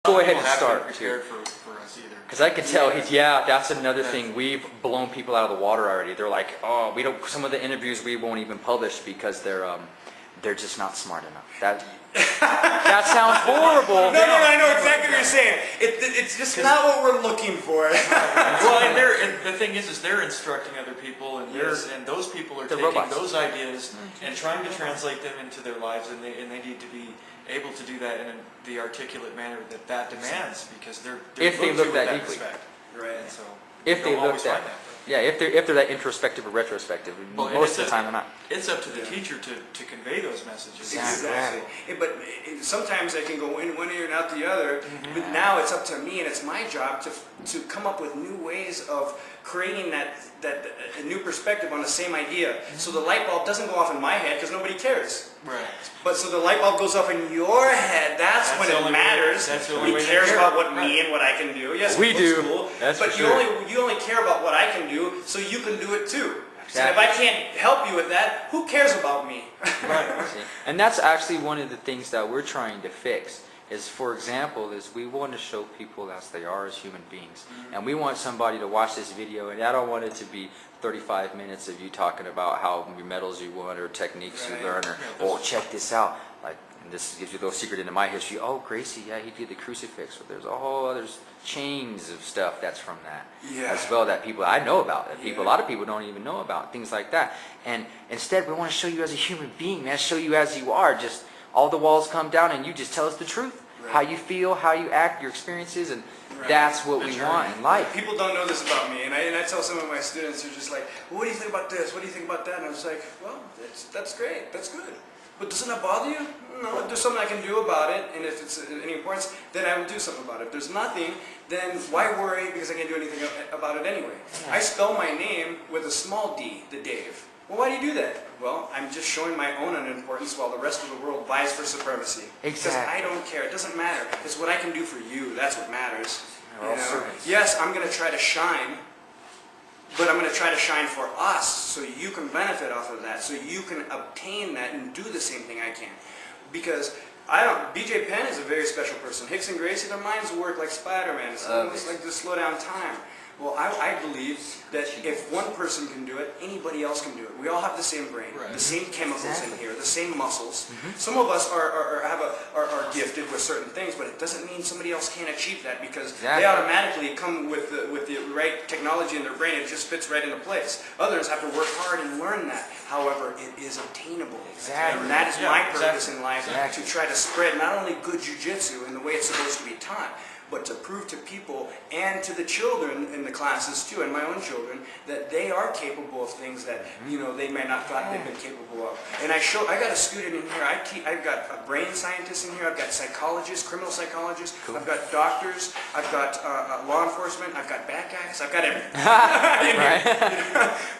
Go ahead and start. Prepared for us either. Because I can tell that's another thing. We've blown people out of the water already. They're like, oh, we don't. Some of the interviews we won't even publish because they're just not smart enough. That sounds horrible. No, I know exactly what you're saying. It's just not what we're looking for. Well, and the thing is they're instructing other people, and and those people are taking robots. those ideas and trying to translate them into their lives, and they need to be able to do that in the articulate manner that demands, because they're If they look that deeply. respect. Right. And so If they look always that, find if they're that introspective or retrospective, Well, and most of the time they're not. It's up to the teacher to convey those messages. Exactly. But sometimes I can go in one ear and out the other. But now it's up to me, and it's my job to come up with new ways of creating that a new perspective on the same idea. So the light bulb doesn't go off in my head because nobody cares. Right. But so the light bulb goes off in your head. That's when it matters. Nobody cares about what me and what I can do. Yes, we do. Cool, That's but for you sure. only care about what I can do, so you can do it too. Exactly. And if I can't help you with that, who cares about me? Right. And that's actually one of the things that we're trying to fix. Is, for example, we want to show people as they are as human beings, and we want somebody to watch this video, and I don't want it to be 35 minutes of you talking about how many medals you won or techniques you learn, or check this out. Like, and this gives you a little secret into my history. Oh, Gracie, he did the crucifix. But there's a whole other chains of stuff that's from that as well that people I know about. That a lot of people don't even know about, things like that. And instead, we want to show you as a human being, man. Show you as you are. Just all the walls come down, and you just tell us the truth. How you feel, how you act, your experiences, and that's what we want in life. People don't know this about me, and I tell some of my students, they're just like, well, what do you think about this? What do you think about that? And I was like, well, that's great, that's good. But doesn't that bother you? No, if there's something I can do about it, and if it's any importance, then I will do something about it. If there's nothing, then why worry, because I can't do anything about it anyway. I spell my name with a small d, the Dave. Well, why do you do that? Well, I'm just showing my own unimportance while the rest of the world vies for supremacy. Exactly. Because I don't care. It doesn't matter. It's what I can do for you. That's what matters. You know? Yes, I'm going to try to shine, but I'm going to try to shine for us so you can benefit off of that, so you can obtain that and do the same thing I can. Because BJ Penn is a very special person. Hicks and Gracie, their minds work like Spider-Man. It's almost like to slow down time. Well, I believe that if one person can do it, anybody else can do it. We all have the same brain, the same chemicals in here, the same muscles. Some of us are gifted with certain things, but it doesn't mean somebody else can't achieve that, because they automatically come with the right technology in their brain. It just fits right into place. Others have to work hard and learn that. However, it is obtainable. And that is my purpose in life, to try to spread not only good jiu-jitsu in the way it's supposed to be taught, but to prove to people and to the children in the classes too, and my own children, that they are capable of things that they may not thought they've been capable of. And I got a student in here. I've got a brain scientist in here. I've got psychologists, criminal psychologists. I've got doctors. I've got law enforcement. I've got bad guys. I've got everything.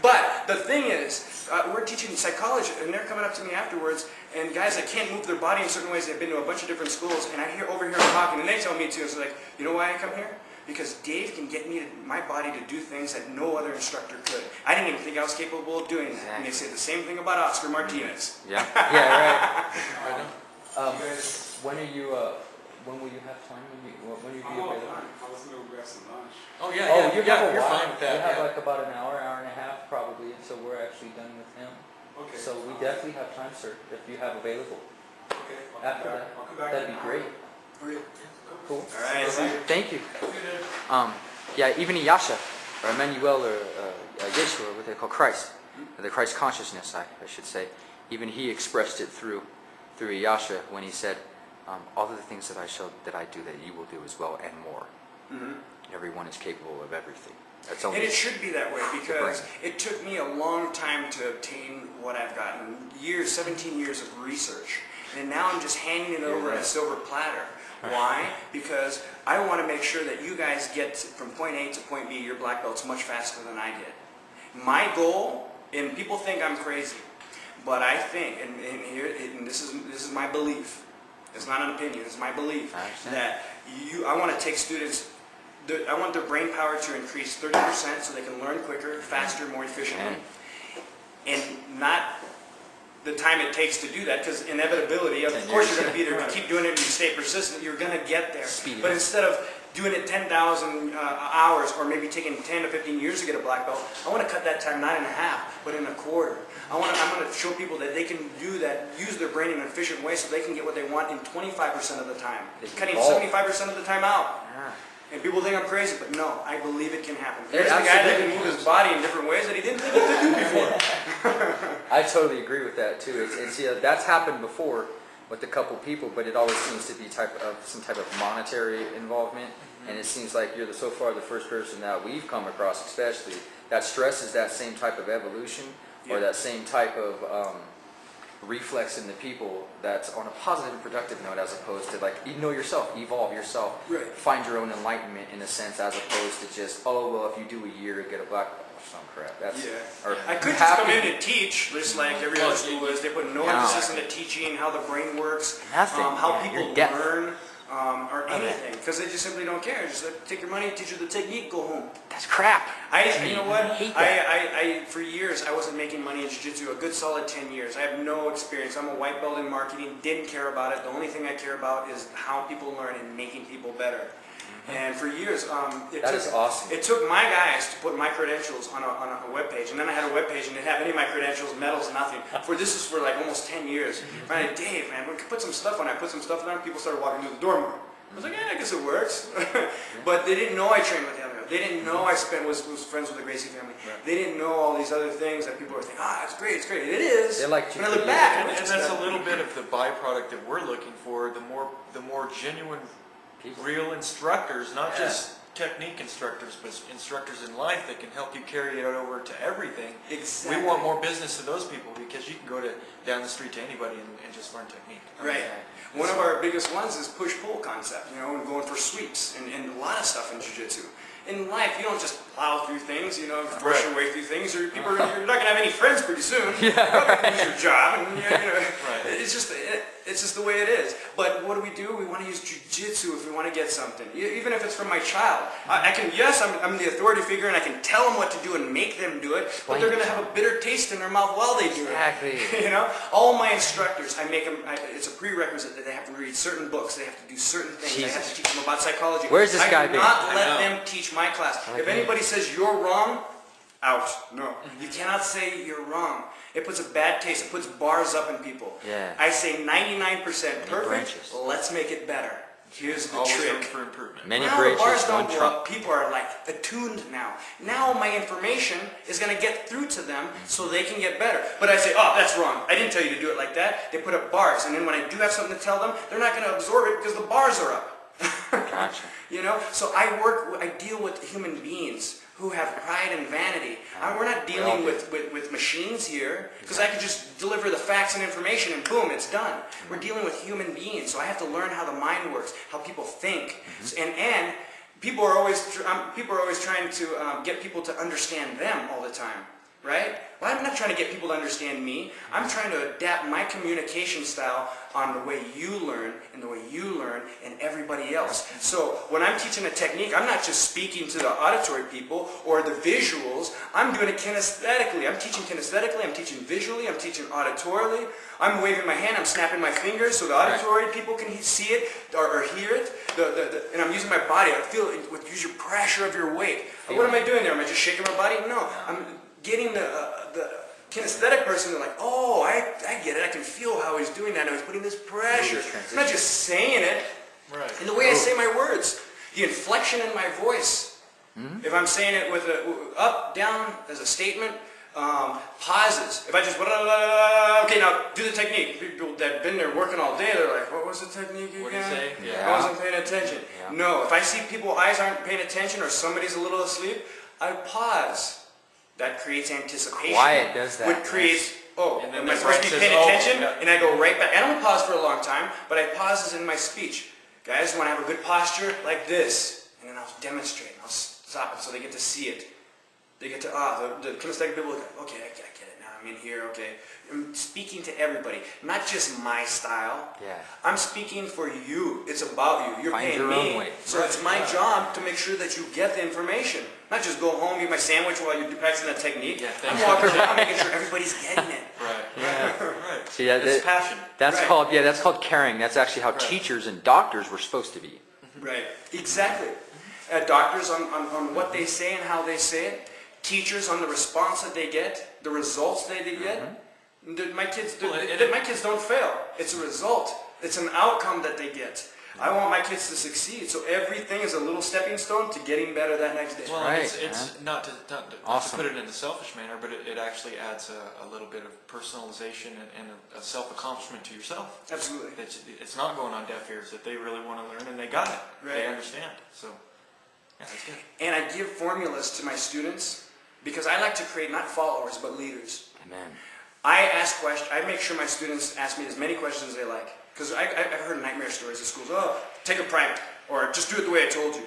But the thing is, we're teaching psychology, and they're coming up to me afterwards, and guys that can't move their body in certain ways, they've been to a bunch of different schools, and I overhear them talking, and they tell me too. It's like, you know why I come here? Because Dave can get my body to do things that no other instructor could. I didn't even think I was capable of doing that. And they say the same thing about Oscar Martinez. Right. When will you have time? When will you be available? I was going to grab some lunch. Oh yeah, you're fine with that. We have like about an hour and a half probably, and so we're actually done with him. Okay. So we definitely have time, sir, if you have available. Okay. After that, that'd be great. Cool. All right. Thank you. Even Iyasha, or Emmanuel, or Yeshua, what they call Christ, or the Christ consciousness, I should say, even he expressed it through Iyasha when he said, all of the things that I showed that I do, that you will do as well, and more. Everyone is capable of everything. And it should be that way, because it took me a long time to obtain what I've gotten. 17 years of research. And now I'm just handing it over on a silver platter. Why? Because I want to make sure that you guys get from point A to point B, your black belts, much faster than I did. My goal, and people think I'm crazy, but I think, and this is my belief. It's not an opinion. It's my belief that I want to take students. I want their brain power to increase 30% so they can learn quicker, faster, more efficiently, and not the time it takes to do that, because inevitability, of 10 course years. you're going to be there. If you keep doing it and you stay persistent, you're going to get there. Speed But it up. instead of doing it 10,000 hours, or maybe taking 10 to 15 years to get a black belt, I want to cut that time not in half, but in a quarter. I'm going to show people that they can do that, use their brain in an efficient way, so they can get what they want in 25% of the time, cutting evolve. 75% of the time out. Yeah. And people think I'm crazy, but no, I believe it can happen. It There's the guy that absolutely can move his body in different ways that he didn't think he could do before. I totally agree with that too. It's that's happened before with a couple people, but it always seems to be some type of monetary involvement. And it seems like you're so far the first person that we've come across, especially, that stresses that same type of evolution or Yeah. that same type of reflex in the people that's on a positive and productive note, as opposed to like, you know yourself, evolve yourself, Right. find your own enlightenment in a sense, as opposed to just, oh, well, if you do a year, get a black belt or some crap. That's, or I could just happy- come in and teach, just like every other school is. They put no No. emphasis into teaching how the brain works, Nothing. how Yeah, people your depth. learn, or anything, because they just simply don't care. Just like, take your money, teach you the technique, go home. That's crap. You know what? hate that. I for years I wasn't making money in jiu-jitsu. A good solid 10 years. I have no experience. I'm a white belt in marketing. Didn't care about it. The only thing I care about is how people learn and making people better. And for years, That is awesome. It took my guys to put my credentials on a web page, and then I had a web page and it didn't have any of my credentials, medals, nothing. This is for like almost 10 years. I'm like, Dave, man, we could put some stuff on it. I put some stuff on it. People started walking through the door more. I was like, yeah, I guess it works. But they didn't know I trained with Helio. They didn't know I was friends with the Gracie family. Right. They didn't know all these other things that people were thinking, it's great, it's great. It is. They liked you When I for look years. back, And, I and that's a little bit of the byproduct that we're looking for. The more genuine, People. real instructors, not Yeah. just technique instructors, but instructors in life that can help you carry it over to everything. Exactly. We want more business to those people, because you can go down the street to anybody and just learn technique. Right. One of our biggest ones is push-pull concept, and going for sweeps and a lot of stuff in jiu-jitsu. In life, you don't just plow through things, rush your way through things, or you're not going to have any friends pretty soon. You're going to lose your job, and Right. it's just the way it is. But what do? We want to use jiu-jitsu if we want to get something, even if it's from my child. I'm the authority figure, and I can tell them what to do and make them do it, but they're going to have a bitter taste in their mouth while they do it. Exactly. All my instructors, I make them. It's a prerequisite that they have to read certain books. They have to do certain things. I have to teach them about psychology. Where's this guy I do been? not I let know. them teach my class. I like If him. anybody says you're wrong, out. No, you cannot say you're wrong. It puts a bad taste. It puts bars up in people. Yeah. I say 99% perfect. branches. Let's make it better. Here's the Always room trick. for improvement. Many Now the bridges, bars one don't go trunk. up. People are like attuned now. Now my information is going to get through to them so they can get better. But I say, that's wrong. I didn't tell you to do it like that. They put up bars, and then when I do have something to tell them, they're not going to absorb it because the bars are up. Gotcha. So I deal with human beings who have pride and vanity. We're not dealing with machines here, because I can just deliver the facts and information and boom, it's done. We're dealing with human beings, so I have to learn how the mind works, how people think, and people are always trying to get people to understand them all the time, right? Well, I'm not trying to get people to understand me. I'm trying to adapt my communication style on the way you learn and the way you learn and everybody else. So when I'm teaching a technique, I'm not just speaking to the auditory people or the visuals. I'm doing it kinesthetically. I'm teaching kinesthetically. I'm teaching visually. I'm teaching auditorily. I'm waving my hand. I'm snapping my fingers so the auditory people can see it or hear it. And I'm using my body. I feel it. Use your pressure of your weight. What am I doing there? Am I just shaking my body? No. I'm getting the kinesthetic person, they're like, I get it. I can feel how he's doing that. Now he's putting this pressure. I'm not just saying it. Right. And the way I say my words, the inflection in my voice. If I'm saying it with up, down as a statement, pauses. If I just, okay, now do the technique. People that have been there working all day, they're like, what was the technique again? What did you say? I wasn't paying attention. Yeah. No, if I see people's eyes aren't paying attention or somebody's a little asleep, I pause. That creates anticipation. Quiet does that. Which creates, And then am I the supposed to be brain paying says, attention? yeah. And I go right back. I don't pause for a long time, but I pauses in my speech. Guys, when I have a good posture, like this, and then I'll demonstrate, and I'll stop it so they get to see it. They get to, the kinesthetic people look like, okay, I get it now, I'm in here, okay. I'm speaking to everybody, not just my style. Yeah. I'm speaking for you. It's about you. You're Find paying your me. own way. So it's my job to make sure that you get the information. Not just go home, eat my sandwich while you're practicing that technique. Yeah, I'm thanks. walking around making sure everybody's getting it. Right. Yeah. Right. See, that, It's passion. that's Right. called, yeah, that's called caring. That's actually how Right. teachers and doctors were supposed to be. Right, exactly. Doctors on what they say and how they say it. Teachers on the response that they get, the results that they get. My kids, my kids don't fail. It's a result. It's an outcome that they get. I want my kids to succeed, so everything is a little stepping stone to getting better that next day. Well, Right, it's not to Awesome. put it in a selfish manner, but it actually adds a little bit of personalization and a self-accomplishment to yourself. Absolutely. It's not going on deaf ears, that they really want to learn and they got it. They Right. understand. So, yeah, that's good. And I give formulas to my students because I like to create not followers but leaders. Amen. I ask questions. I make sure my students ask me as many questions as they like. Because I've heard nightmare stories at schools. Oh, take a primer, or just do it the way I told you.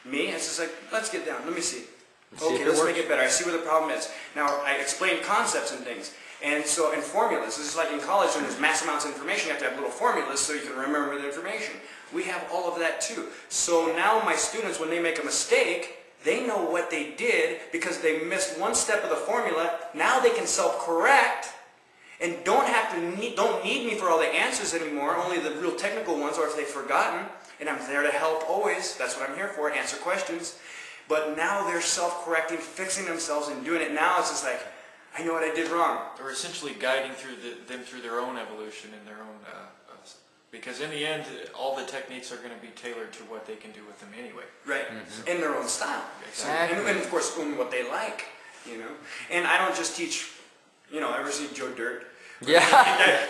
Me, it's just like, let's get down. Let me see. See if Okay, it let's works. make it better. I see where the problem is. Now, I explain concepts and things. And so, and formulas. This is like in college when there's mass amounts of information, you have to have little formulas so you can remember the information. We have all of that too. So now my students, when they make a mistake, they know what they did because they missed one step of the formula. Now they can self-correct and don't need me for all the answers anymore, only the real technical ones, or if they've forgotten. And I'm there to help always. That's what I'm here for, answer questions. But now they're self-correcting, fixing themselves and doing it. Now it's just like, I know what I did wrong. Or essentially guiding them through their own evolution and their own, because in the end, all the techniques are going to be tailored to what they can do with them anyway. Right. In their own style. Exactly. And of course, in what they like, you know. And I don't just teach, ever see Joe Dirt? Yeah.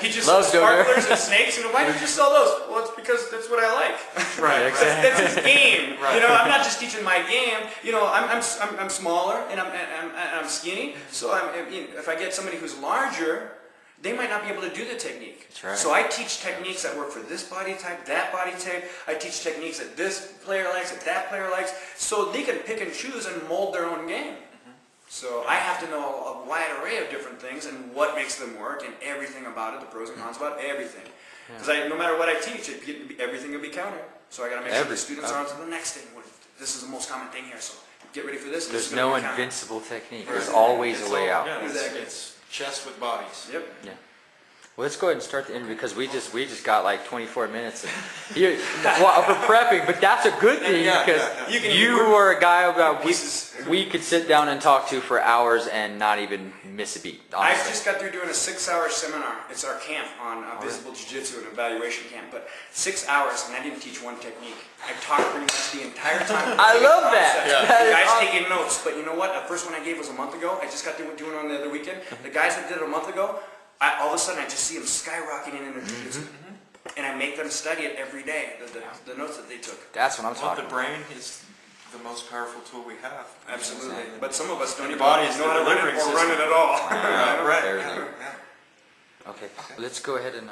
He just Loves sells Joe Dirt. sparklers and snakes, and why do you just sell those? Well, it's because that's what I like. Right, That's his game. Right. I'm not just teaching my game. I'm smaller and I'm skinny. So if I get somebody who's larger, they might not be able to do the technique. That's right. So I teach techniques that work for this body type, that body type. I teach techniques that this player likes, that player likes, so they can pick and choose and mold their own game. So I have to know a wide array of different things and what makes them work and everything about it, the pros and cons about everything. Because no matter what I teach, everything will be counted. So I got to make sure the students are on to the next thing. This is the most common thing here, so get ready for this. There's this is no gonna be counted. invincible technique. There's always a way out. Yeah, Exactly. it's chess with bodies. Yep. Yeah. Well, let's go ahead and start the interview because we just got like 24 minutes here for prepping, but that's a good thing Yeah, because yeah, yeah. you are a guy that Pieces. we could sit down and talk to for hours and not even miss a beat. I Honestly. just got through doing a 6-hour seminar. It's our camp on visible jiu-jitsu and evaluation camp. But 6 hours, and I didn't teach one technique. I talked pretty much the entire time. I love that. Concepts. That The is guys awesome. taking notes. But you know what? The first one I gave was a month ago. I just got through doing it on the other weekend. The guys that did it a month ago, all of a sudden I just see them skyrocketing in their jiu-jitsu. And I make them study it every day, the notes that they took. That's what I'm Well, talking the about. brain is the most powerful tool we have. Absolutely. But some of us don't The even body is know the how to run it delivering or run it system. at all. Right. Everything. Yeah. Okay, let's go ahead and.